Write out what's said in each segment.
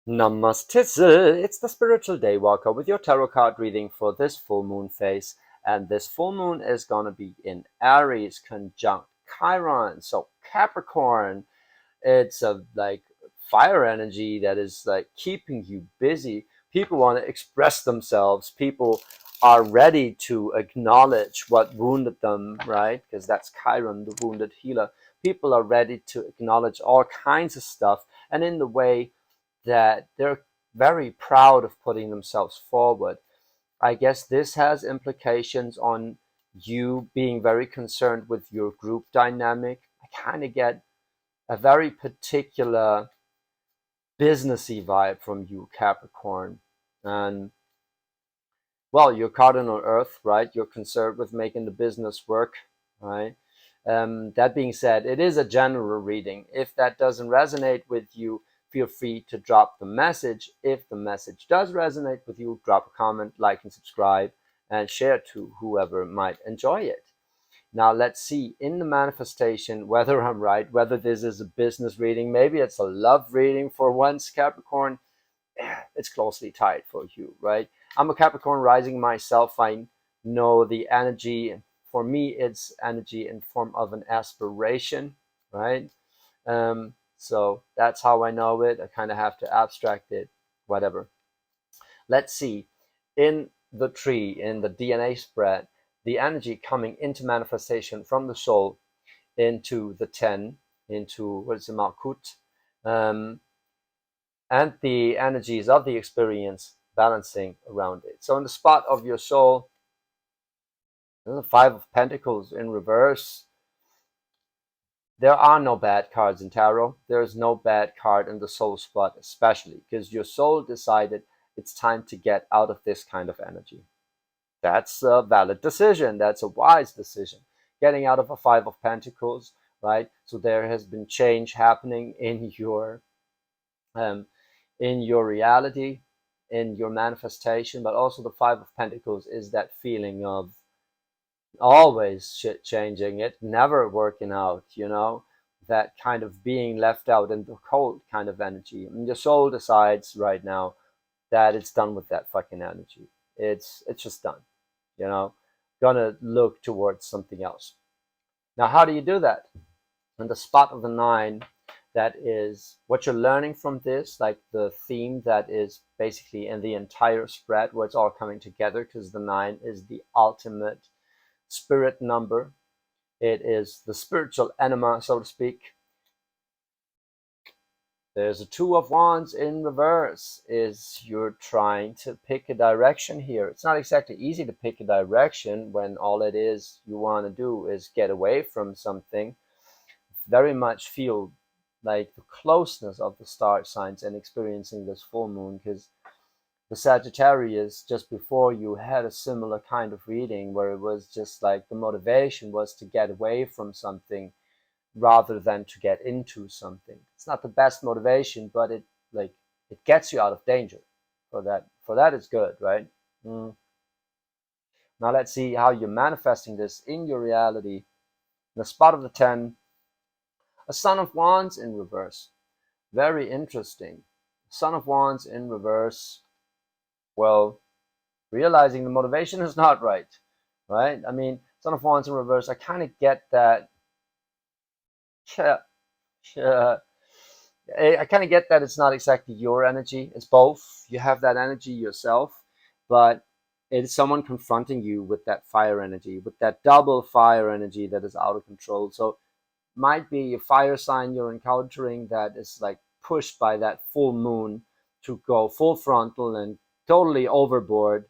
Namaste. It's the Spiritual Daywalker with your tarot card reading for this full moon phase. And this full moon is going to be in Aries conjunct Chiron. So Capricorn, it's a like fire energy that is like keeping you busy. People want to express themselves. People are ready to acknowledge what wounded them, right? Because that's Chiron, the wounded healer. People are ready to acknowledge all kinds of stuff, and in the way that they're very proud of putting themselves forward. I guess this has implications on you being very concerned with your group dynamic. I kind of get a very particular businessy vibe from you, Capricorn. And well, you're cardinal Earth, right? You're concerned with making the business work, right? That being said, it is a general reading. If that doesn't resonate with you, feel free to drop the message. If the message does resonate with you, drop a comment, like and subscribe, and share to whoever might enjoy it. Now let's see in the manifestation whether I'm right, whether this is a business reading, maybe it's a love reading for once, Capricorn. It's closely tied for you, right? I'm a Capricorn rising myself. I know the energy. For me, it's energy in form of an aspiration, right? So that's how I know it. I kind of have to abstract it, whatever. Let's see. In the tree, in the DNA spread, the energy coming into manifestation from the soul into the 10, into what is the Malkut, and the energies of the experience balancing around it. So in the spot of your soul, the Five of Pentacles in reverse. There are no bad cards in tarot. There is no bad card in the soul spot, especially because your soul decided it's time to get out of this kind of energy. That's a valid decision. That's a wise decision. Getting out of a Five of Pentacles, right? So there has been change happening in your reality, in your manifestation, but also the Five of Pentacles is that feeling of always shit changing, it never working out, that kind of being left out in the cold kind of energy. And your soul decides right now that it's done with that fucking energy. It's just done, you know, gonna look towards something else. Now, how do you do that? And the spot of the 9, that is what you're learning from this, like the theme that is basically in the entire spread where it's all coming together, because the 9 is the ultimate spirit number. It is the spiritual enema, so to speak. There's a Two of Wands in reverse. Is you're trying to pick a direction here. It's not exactly easy to pick a direction when all it is you want to do is get away from something. Very much feel like the closeness of the star signs and experiencing this full moon, because the Sagittarius just before you had a similar kind of reading where it was just like the motivation was to get away from something rather than to get into something. It's not the best motivation, but it gets you out of danger. For that it's good, right? Now let's see how you're manifesting this in your reality. In the spot of the 10, a Son of Wands in reverse. Very interesting. Son of Wands in reverse. Well, realizing the motivation is not right? I mean, Son of Wands in reverse, I kind of get that. I kind of get that it's not exactly your energy. It's both. You have that energy yourself, but it's someone confronting you with that fire energy, with that double fire energy that is out of control. So might be a fire sign you're encountering that is like pushed by that full moon to go full frontal and totally overboard,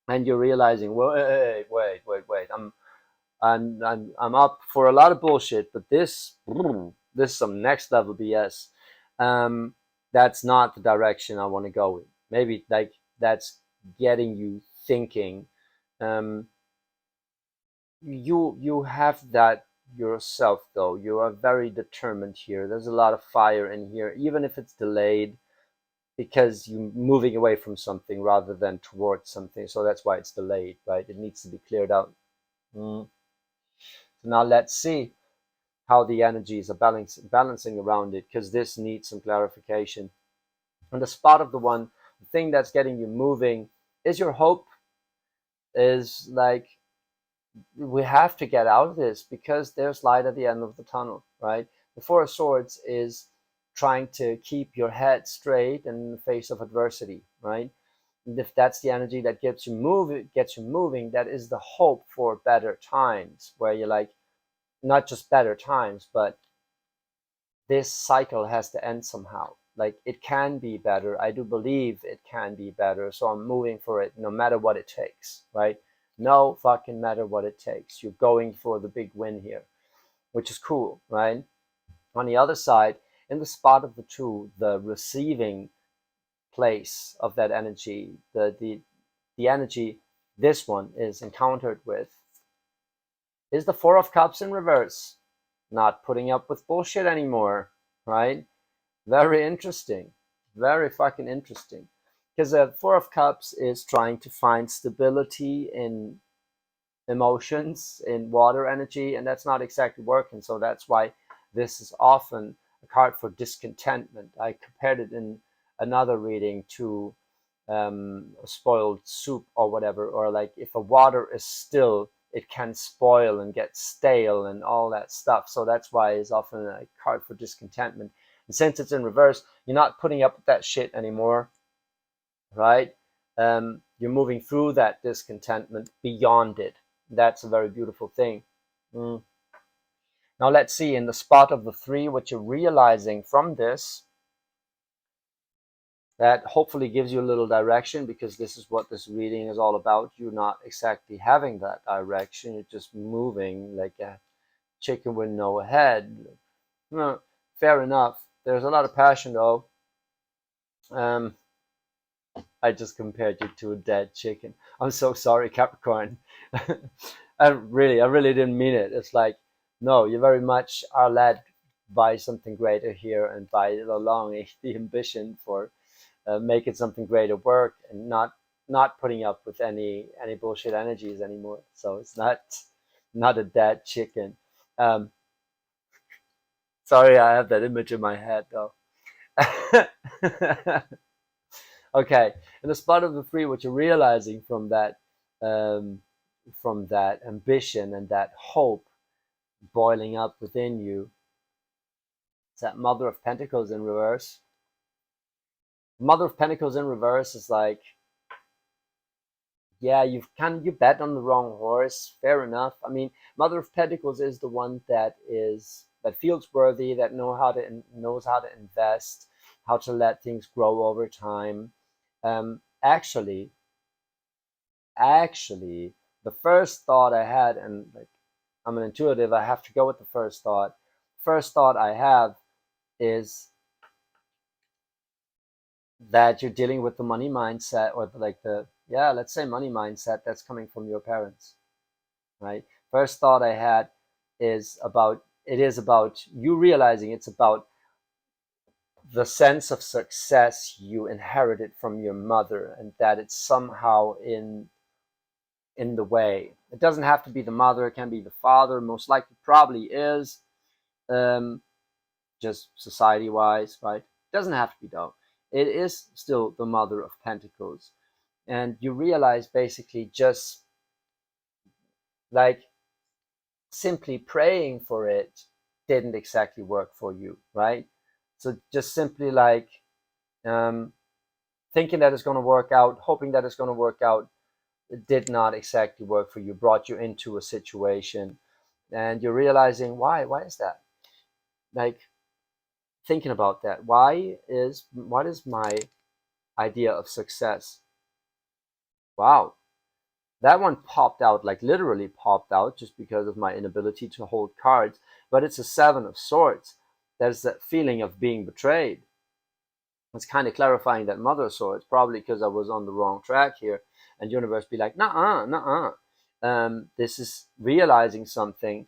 and you're realizing, well, hey, wait, I'm up for a lot of bullshit, but this is some next level BS. That's not the direction I want to go in. Maybe like that's getting you thinking. You have that yourself though. You are very determined here. There's a lot of fire in here, even if it's delayed, because you're moving away from something rather than towards something. So that's why it's delayed, right? It needs to be cleared out. So now let's see how the energies are balancing around it, because this needs some clarification. And the spot of the thing that's getting you moving is your hope. Is like, we have to get out of this because there's light at the end of the tunnel, right? The Four of Swords is trying to keep your head straight in the face of adversity, right? And if that's the energy that gets you moving, that is the hope for better times, where you're like, not just better times, but this cycle has to end somehow. Like, it can be better. I do believe it can be better. So I'm moving for it no matter what it takes, right? No fucking matter what it takes. You're going for the big win here, which is cool, right? On the other side, in the spot of the two, the receiving place of that energy, the energy this one is encountered with, is the Four of Cups in reverse. Not putting up with bullshit anymore, right? Very interesting. Very fucking interesting. Because the Four of Cups is trying to find stability in emotions, in water energy, and that's not exactly working. So that's why this is often a card for discontentment. I compared it in another reading to spoiled soup or whatever, or like if a water is still, it can spoil and get stale and all that stuff. So that's why it's often a card for discontentment. And since it's in reverse, you're not putting up with that shit anymore, right? You're moving through that discontentment beyond it. That's a very beautiful thing. Mm. Now let's see, in the spot of the three, what you're realizing from this, that hopefully gives you a little direction, because this is what this reading is all about. You're not exactly having that direction. You're just moving like a chicken with no head. No, fair enough. There's a lot of passion though. Um, I just compared you to a dead chicken. I'm so sorry, Capricorn. I really didn't mean it. It's like, no, you very much are led by something greater here, and by the longing, the ambition for making something greater work, and not putting up with any bullshit energies anymore. So it's not a dead chicken. Um, Sorry, I have that image in my head though. Okay, in the spot of the three, what you're realizing um, from that ambition and that hope boiling up within you, is that Mother of Pentacles in reverse. Mother of Pentacles in reverse is like, yeah, you bet on the wrong horse. Fair enough. I mean, Mother of Pentacles is the one that feels worthy, that knows how to invest, how to let things grow over time. Actually, the first thought I had, and like, I'm an intuitive, I have to go with the first thought. First thought I have is that you're dealing with the money mindset, or like let's say money mindset that's coming from your parents, right? First thought I had is about you realizing it's about the sense of success you inherited from your mother, and that it's somehow in the way. It doesn't have to be the mother, it can be the father, most likely probably is, um, just society wise, right? It doesn't have to be though. It is still the Mother of Pentacles. And you realize basically just like simply praying for it didn't exactly work for you, right? So just simply like um, thinking that it's going to work out, hoping that it's going to work out, it did not exactly work for you, brought you into a situation, and you're realizing why is that? Like, thinking about that, what is my idea of success? Wow, that one popped out, like literally popped out, just because of my inability to hold cards. But it's a Seven of Swords. There's that feeling of being betrayed. It's kind of clarifying that Mother of Swords, probably because I was on the wrong track here, and universe be like, nah, nah. This is realizing something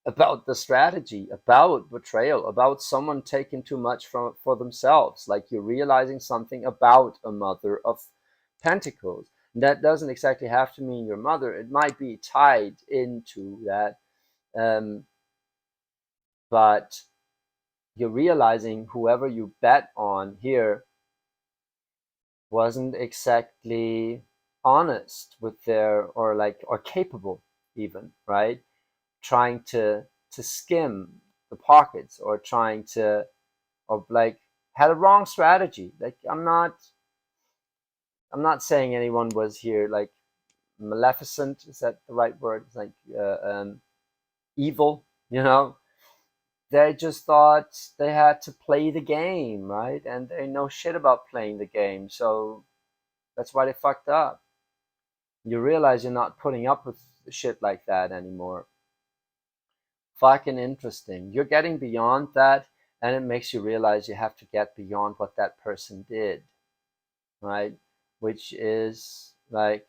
about the strategy, about betrayal, about someone taking too much for themselves. Like, you're realizing something about a Mother of Pentacles. And that doesn't exactly have to mean your mother. It might be tied into that, um, but you're realizing whoever you bet on here wasn't exactly honest with their, or capable even, right? Trying to skim the pockets, or trying to, or like had a wrong strategy. Like I'm not saying anyone was here like maleficent. Is that the right word? It's like evil, you know? They just thought they had to play the game, right? And they know shit about playing the game, so that's why they fucked up. You realize you're not putting up with shit like that anymore. Fucking interesting. You're getting beyond that, and it makes you realize you have to get beyond what that person did, right? Which is like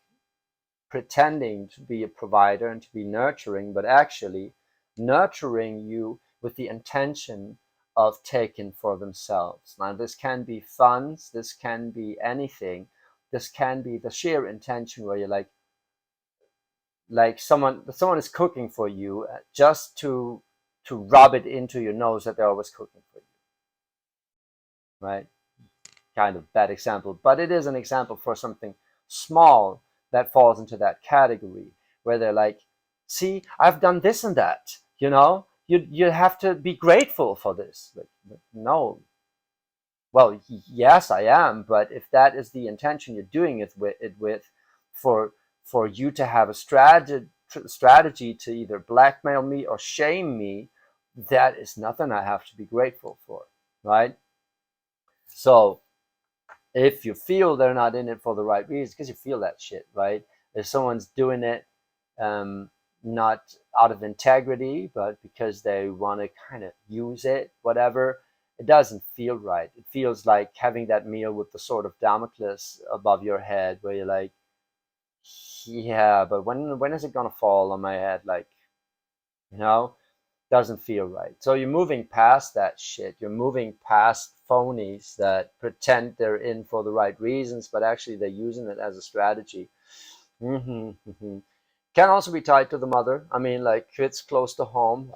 pretending to be a provider and to be nurturing, but actually nurturing you with the intention of taking for themselves. Now, this can be funds, this can be anything, this can be the sheer intention where you're like someone is cooking for you just to rub it into your nose that they're always cooking for you, right? Kind of bad example, but it is an example for something small that falls into that category, where they're like, see, I've done this and that, you have to be grateful for this. Like, no. Well, yes, I am, but if that is the intention you're doing it with, for you to have a strategy to either blackmail me or shame me, that is nothing I have to be grateful for, right? So if you feel they're not in it for the right reasons, because you feel that shit, right? If someone's doing it um, not out of integrity, but because they want to kind of use it, whatever, it doesn't feel right. It feels like having that meal with the sword of Damocles above your head, where you're like, yeah, but when is it gonna fall on my head? Like, you know, doesn't feel right. So you're moving past that shit. You're moving past phonies that pretend they're in for the right reasons, but actually they're using it as a strategy. Can also be tied to the mother. I mean, like hits close to home.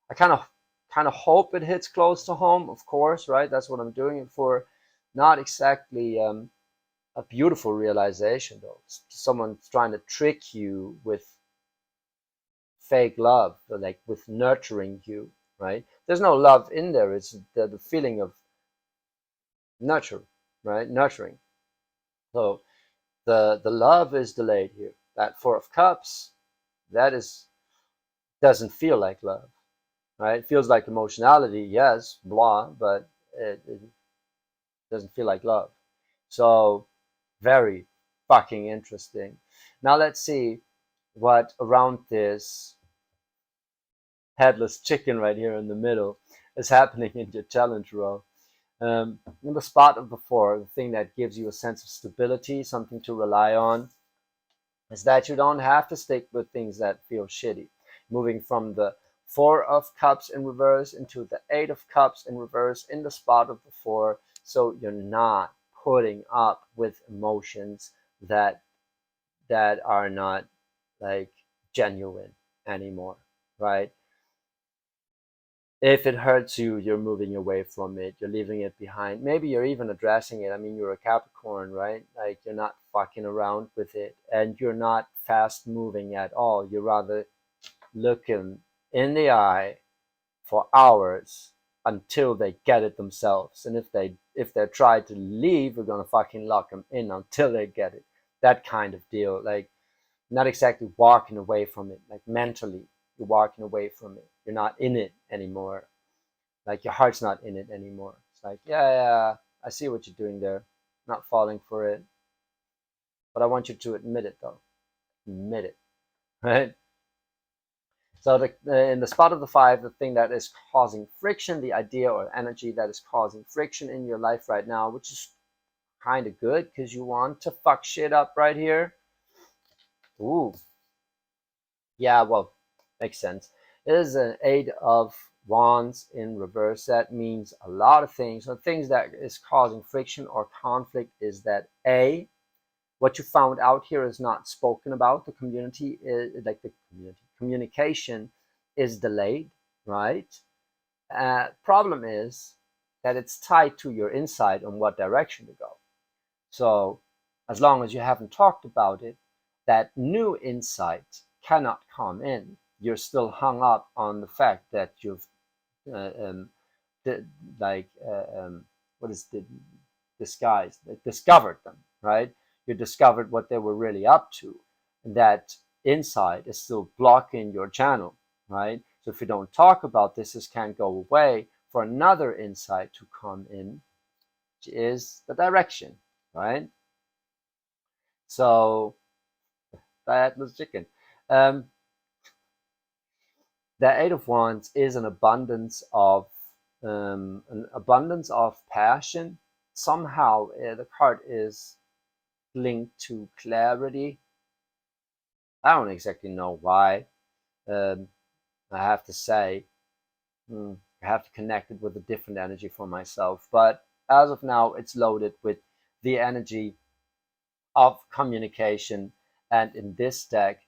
I kind of hope it hits close to home, of course, right? That's what I'm doing it for. Not exactly a beautiful realization, though. Someone's trying to trick you with fake love, like with nurturing you, right? There's no love in there. It's the feeling of nurture, right? Nurturing. So the love is delayed here. That Four of Cups, that is doesn't feel like love, right? It feels like emotionality, yes, blah, but it doesn't feel like love. So very fucking interesting. Now let's see what around this headless chicken right here in the middle is happening in your challenge row. In the spot of the four, the thing that gives you a sense of stability, something to rely on, is that you don't have to stick with things that feel shitty. Moving from the Four of Cups in reverse into the Eight of Cups in reverse in the spot of the four, so you're not putting up with emotions that are not like genuine anymore, right? If it hurts you, you're moving away from it, you're leaving it behind. Maybe you're even addressing it. I mean, you're a Capricorn, right? Like you're not fucking around with it, and you're not fast moving at all. You're rather looking in the eye for hours until they get it themselves. And if they try to leave, we're gonna fucking lock them in until they get it. That kind of deal. Like not exactly walking away from it, like mentally you're walking away from it. You're not in it anymore. Like your heart's not in it anymore. It's like, yeah, I see what you're doing there. Not falling for it. But I want you to admit it though. Admit it. Right? So in the spot of the five, the thing that is causing friction, the idea or energy that is causing friction in your life right now, which is kind of good because you want to fuck shit up right here. Ooh, yeah, well, makes sense. It is an Eight of Wands in reverse. That means a lot of things. So things that is causing friction or conflict is that what you found out here is not spoken about. The community is like the communication is delayed, right? Problem is that it's tied to your insight on what direction to go. So as long as you haven't talked about it, that new insight cannot come in. You're still hung up on the fact that you've uh, um, the, like what is the disguise? Discovered them, right? You discovered what they were really up to, and that insight is still blocking your channel, right? So if you don't talk about this, this can't go away for another insight to come in, which is the direction, right? So that was chicken. Um, the Eight of Wands is an abundance of passion. Somehow the card is linked to clarity. I don't exactly know why. Um, I have to say, I have to connect it with a different energy for myself. But as of now, it's loaded with the energy of communication, and in this deck,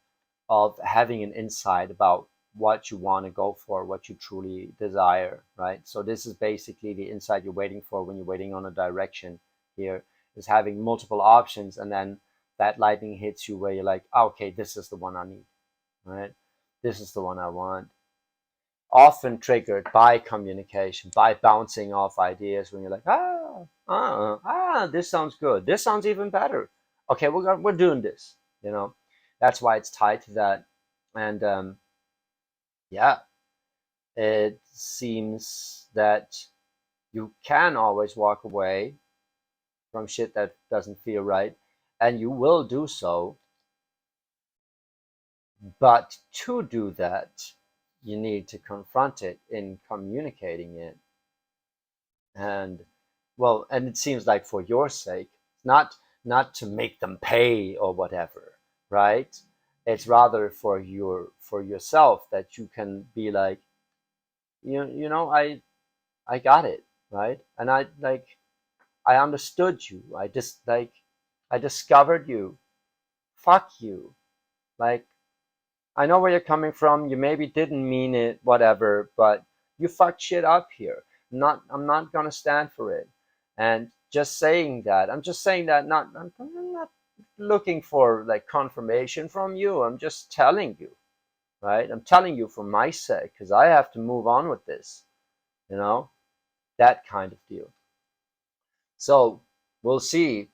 of having an insight about what you want to go for, what you truly desire, right? So this is basically the insight you're waiting for when you're waiting on a direction here, is having multiple options, and then that lightning hits you where you're like, oh, okay, this is the one I need, right? This is the one I want. Often triggered by communication, by bouncing off ideas when you're like, this sounds good. This sounds even better. Okay, we're doing this. You know, that's why it's tied to that. And yeah, it seems that you can always walk away from shit that doesn't feel right, and you will do so. But to do that, you need to confront it in communicating it. And well, and it seems like for your sake, not to make them pay or whatever, right? It's rather for yourself, that you can be like, you know, I got it, right? And I understood you. I just I discovered you. Fuck you. Like, I know where you're coming from. You maybe didn't mean it, whatever, but you fucked shit up here. I'm not gonna stand for it. And just saying that, I'm just saying that, I'm not looking for like confirmation from you. I'm just telling you, right? I'm telling you for my sake, because I have to move on with this, you know, that kind of deal. So we'll see.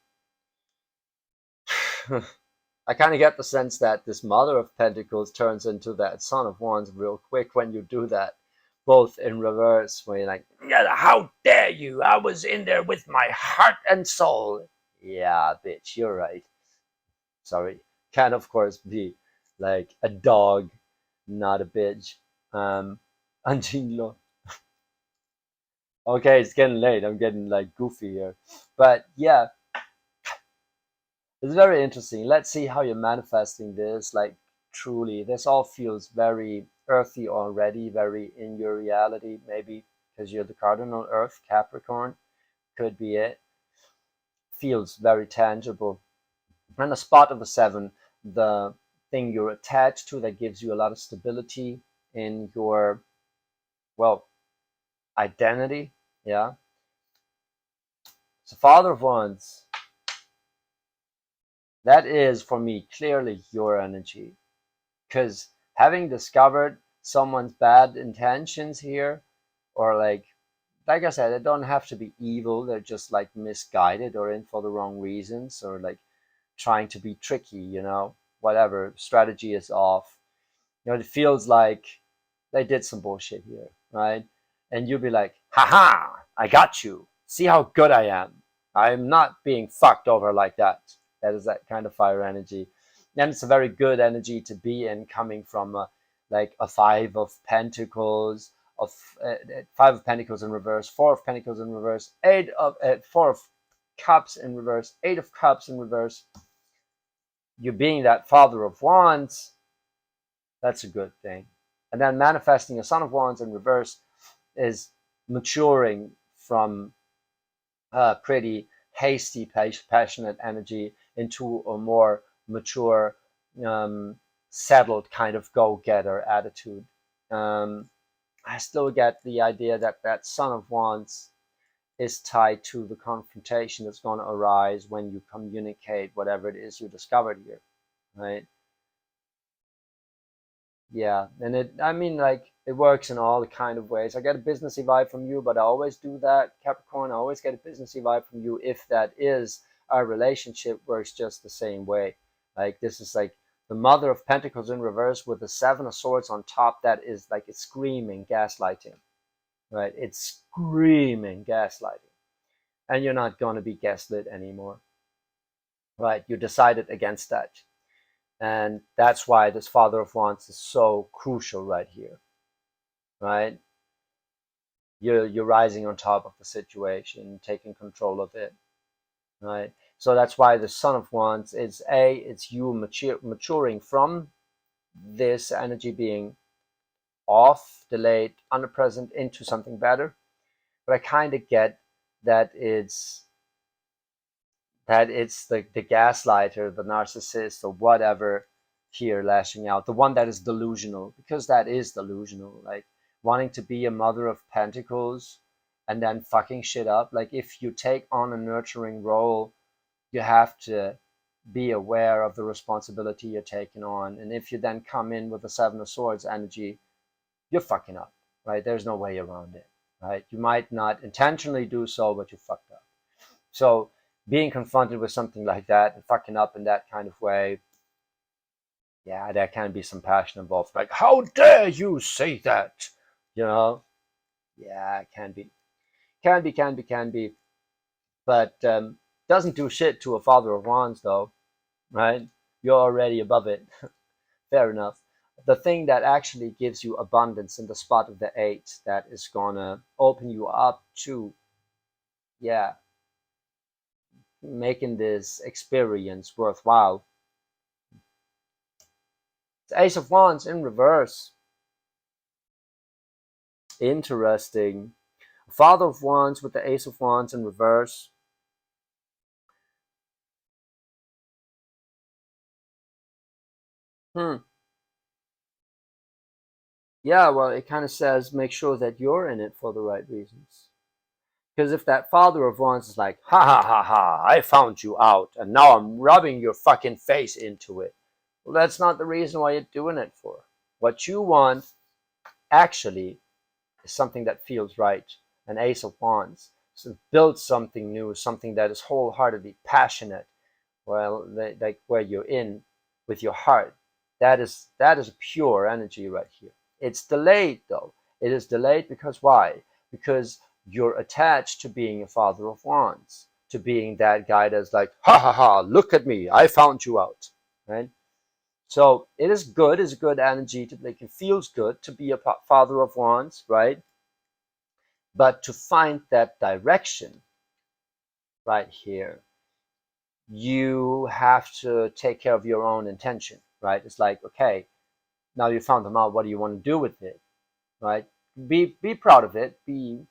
I kind of get the sense that this Mother of Pentacles turns into that Son of Wands real quick when you do that, both in reverse, where you're like, yeah, how dare you? I was in there with my heart and soul. Yeah, bitch, you're right. Sorry. Can, of course, be like a dog, not a bitch. Angelo. Okay, it's getting late. I'm getting like goofy here. But yeah, it's very interesting. Let's see how you're manifesting this. Like, truly, this all feels very earthy already, very in your reality, maybe because you're the cardinal earth, Capricorn, could be it. Feels very tangible. And the spot of the seven, the thing you're attached to that gives you a lot of stability in your, well, identity. Yeah. So, Father of Wands, that is for me clearly your energy. Because having discovered someone's bad intentions here, or like I said, they don't have to be evil, they're just like misguided or in for the wrong reasons, or like trying to be tricky, you know, whatever, strategy is off. You know, it feels like they did some bullshit here, right? And you'll be like, haha, I got you. See how good I am. I'm not being fucked over like that. That is that kind of fire energy. And it's a very good energy to be in, coming from like a Five of Pentacles, of Five of Pentacles in reverse, Four of Pentacles in reverse, Four of Cups in reverse, Eight of Cups in reverse. You being that Father of Wands, that's a good thing. And then manifesting a Son of Wands in reverse is maturing from pretty hasty, passionate energy into a more mature, um, settled kind of go-getter attitude. I still get the idea that that Son of Wands is tied to the confrontation that's going to arise when you communicate whatever it is you discovered here, right? Yeah, and I mean, like, it works in all the kind of ways. I get a businessy vibe from you, but I always do that, Capricorn. I always get a businessy vibe from you if that is our relationship works just the same way. Like, this is like the Mother of Pentacles in reverse with the Seven of Swords on top. That is like, it's screaming gaslighting, right? It's screaming gaslighting. And you're not going to be gaslit anymore, right? You decided against that. And that's why this Father of Wands is so crucial right here, right? You're rising on top of the situation, taking control of it, right? So that's why the Son of Wands is it's you maturing from this energy being off, delayed, underpresent into something better. But I kind of get that it's the gaslighter, the narcissist, or whatever here lashing out, the one that is delusional, because that is delusional, like wanting to be a Mother of Pentacles and then fucking shit up. Like, if you take on a nurturing role, you have to be aware of the responsibility you're taking on. And if you then come in with the Seven of Swords energy, you're fucking up, right? There's no way around it, right? You might not intentionally do so, but you fucked up. So being confronted with something like that and fucking up in that kind of way, yeah, there can be some passion involved. Like, how dare you say that? You know? Yeah, it can be. Can be. But doesn't do shit to a Father of Wands, though, right? You're already above it. Fair enough. The thing that actually gives you abundance in the spot of the 8 that is gonna open you up to, yeah, making this experience worthwhile. The Ace of Wands in reverse. Interesting. Father of Wands with the Ace of Wands in reverse. Yeah, well, it kind of says make sure that you're in it for the right reasons. Because if that Father of Wands is like, ha ha ha ha, I found you out, and now I'm rubbing your fucking face into it, well, that's not the reason why you're doing it for. What you want actually is something that feels right. An Ace of Wands. So build something new, something that is wholeheartedly passionate. Well, like where you're in with your heart. That is pure energy right here. It's delayed though. It is delayed because why? Because you're attached to being a Father of Wands, to being that guy that's like, ha ha ha, look at me, I found you out, right? So it is good. It's good energy to make it feels good to be a Father of Wands, right? But to find that direction right here, you have to take care of your own intention, right? It's like, okay, now you found them out. What do you want to do with it, right? Be proud of it. Be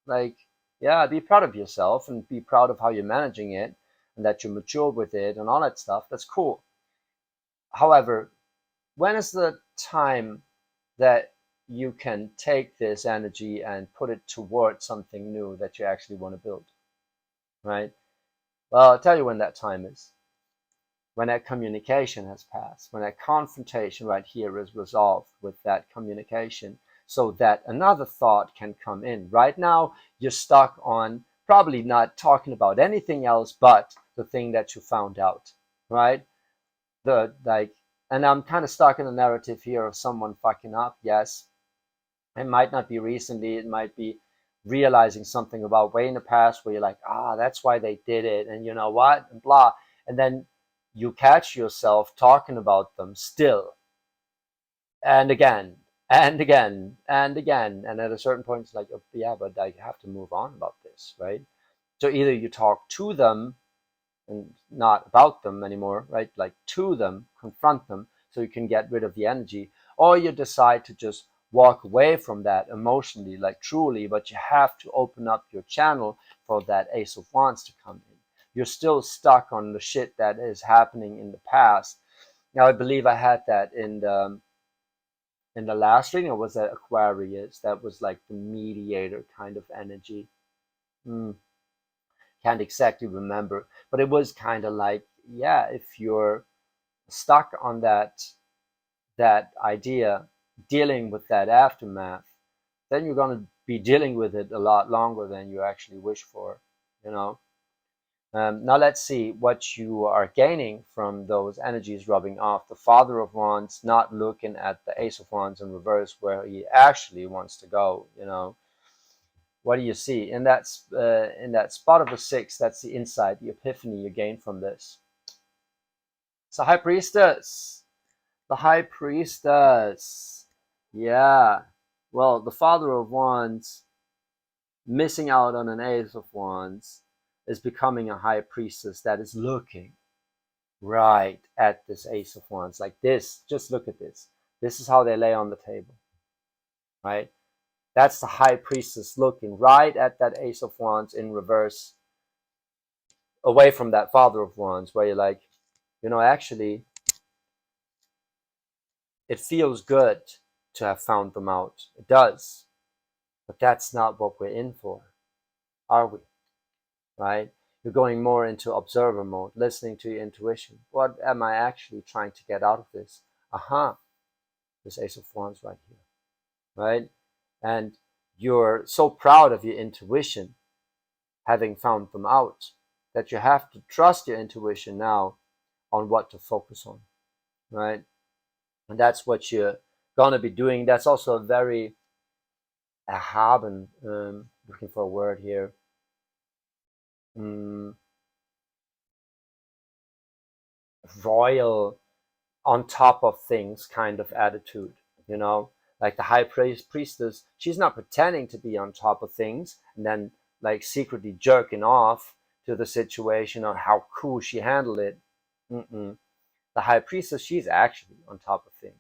like, yeah, be proud of yourself and be proud of how you're managing it and that you're mature with it and all that stuff. That's cool. However, when is the time that you can take this energy and put it towards something new that you actually want to build, right? Well, I'll tell you when that time is. When that communication has passed, when that confrontation right here is resolved with that communication, so that another thought can come in. Right now, you're stuck on probably not talking about anything else but the thing that you found out, right? The like, and I'm kind of stuck in a narrative here of someone fucking up. Yes, it might not be recently, it might be realizing something about way in the past where you're like, that's why they did it, and you know what, and blah. And then you catch yourself talking about them still, and again, and again, and again. And at a certain point, it's like, oh, yeah, but I have to move on about this, right? So either you talk to them and not about them anymore, right? Like to them, confront them so you can get rid of the energy, or you decide to just walk away from that emotionally, like truly, but you have to open up your channel for that Ace of Wands to come in. You're still stuck on the shit that is happening in the past. Now, I believe I had that in the last reading, or was that Aquarius? That was like the mediator kind of energy. Hmm, can't exactly remember, but it was kind of like, yeah, if you're stuck on that idea, dealing with that aftermath, then you're going to be dealing with it a lot longer than you actually wish for, you know. Now let's see what you are gaining from those energies rubbing off. The Father of Wands not looking at the Ace of Wands in reverse where he actually wants to go, you know. What do you see in that spot of the six? That's the insight, the epiphany you gain from this. It's the High Priestess. The High Priestess. Yeah. Well, the Father of Wands missing out on an Ace of Wands is becoming a High Priestess that is looking right at this Ace of Wands like this. Just look at this. This is how they lay on the table, right? That's the High Priestess looking right at that Ace of Wands in reverse, away from that Father of Wands, where you're like, you know, actually, it feels good to have found them out. It does. But that's not what we're in for, are we? Right? You're going more into observer mode, listening to your intuition. What am I actually trying to get out of this? Aha, this Ace of Wands right here, right? And you're so proud of your intuition, having found them out, that you have to trust your intuition now on what to focus on, right? And that's what you're gonna be doing. That's also a very erhaben, looking for a word here, um, royal, on top of things kind of attitude, you know, like the high priestess. She's not pretending to be on top of things and then like secretly jerking off to the situation or how cool she handled it. Mm-mm. The high priestess, she's actually on top of things.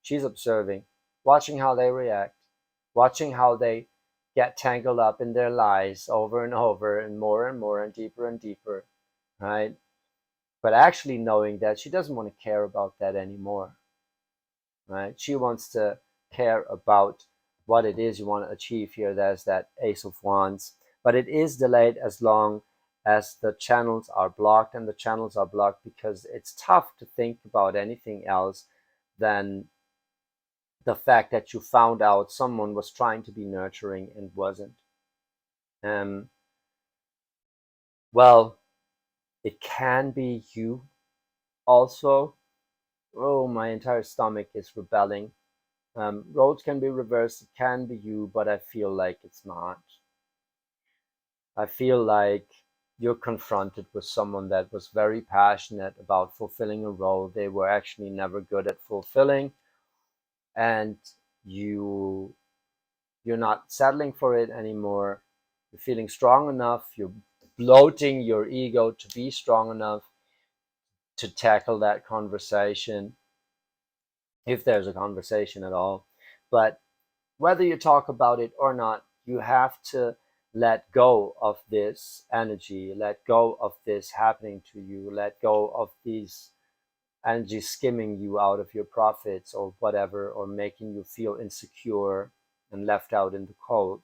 She's observing, watching how they react, watching how they get tangled up in their lies over and over and more and deeper, right? But actually knowing that she doesn't want to care about that anymore, right? She wants to care about what it is you want to achieve here. There's that Ace of Wands, but it is delayed as long as the channels are blocked, and the channels are blocked because it's tough to think about anything else than the fact that you found out someone was trying to be nurturing and wasn't. Um, well, it can be you also. Oh, my entire stomach is rebelling. Roles can be reversed, it can be you, but I feel like it's not. I feel like you're confronted with someone that was very passionate about fulfilling a role they were actually never good at fulfilling, and you you're not settling for it anymore. You're feeling strong enough, you're bloating your ego to be strong enough to tackle that conversation, if there's a conversation at all. But whether you talk about it or not, you have to let go of this energy, let go of this happening to you, let go of these energies skimming you out of your profits or whatever, or making you feel insecure and left out in the cold,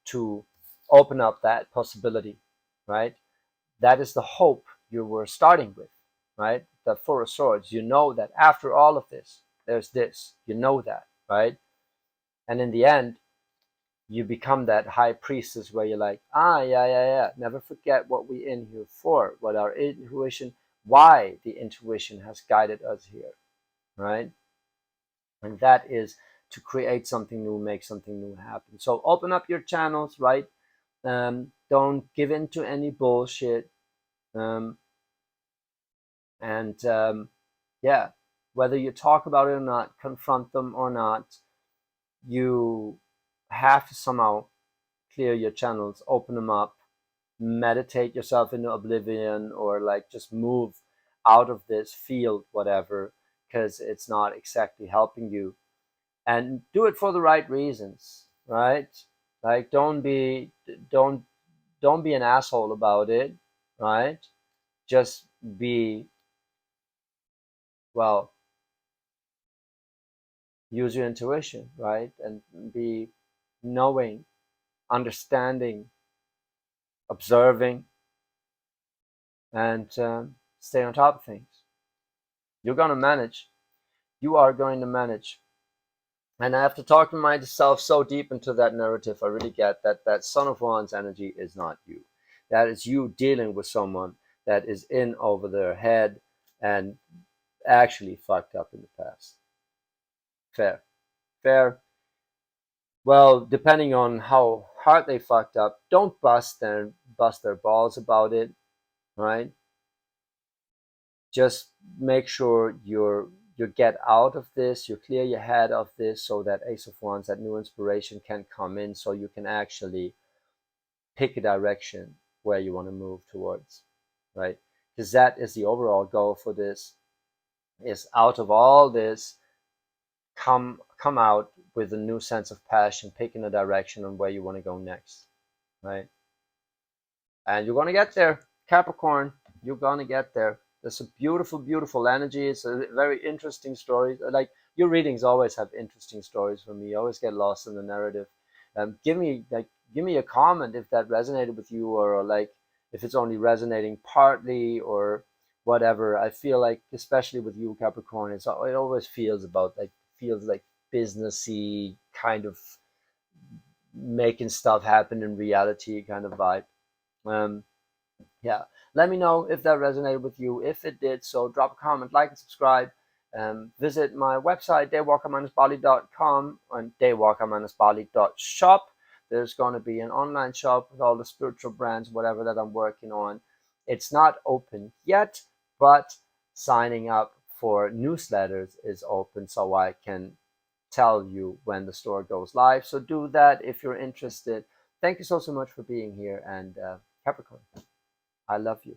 to open up that possibility, right? That is the hope you were starting with, right? The Four of Swords. You know that after all of this, there's this. You know that, right? And in the end, you become that high priestess where you're like, ah, yeah, yeah, yeah. Never forget what we in here for, what our intuition, why the intuition has guided us here, right? And that is to create something new, make something new happen. So open up your channels, right? Don't give in to any bullshit. Um, and yeah, whether you talk about it or not, confront them or not, you have to somehow clear your channels, open them up, meditate yourself into oblivion, or like just move out of this field, whatever, because it's not exactly helping you. And do it for the right reasons, right? Like don't don't be an asshole about it, right? Just be, well, use your intuition, right? And be knowing, understanding observing, and stay on top of things. You're going to manage. You are going to manage. And after talking myself so deep into that narrative, I really get that that Son of Wands energy is not you. That is you dealing with someone that is in over their head and actually fucked up in the past. Fair. Fair. Well, depending on how hard they fucked up, don't bust their balls about it, right? Just make sure you get out of this, you clear your head of this, so that Ace of Wands, that new inspiration, can come in, so you can actually pick a direction where you want to move towards, right? Because that is the overall goal for this, is out of all this, come out with a new sense of passion, picking a direction on where you want to go next, right? And you're gonna get there, Capricorn. You're gonna get there. There's a beautiful, beautiful energy. It's a very interesting story. Like, your readings always have interesting stories for me. I always get lost in the narrative. Give me a comment if that resonated with you, or like if it's only resonating partly or whatever. I feel like, especially with you, Capricorn, it always feels like businessy kind of making stuff happen in reality kind of vibe. Um, yeah, let me know if that resonated with you. If it did, so drop a comment, like, and subscribe. Visit my website, daywalker-bali.com, and daywalker-bali.shop. There's going to be an online shop with all the spiritual brands, whatever, that I'm working on. It's not open yet, but signing up for newsletters is open, so I can tell you when the store goes live. So do that if you're interested. Thank you so much for being here, and Capricorn, I love you.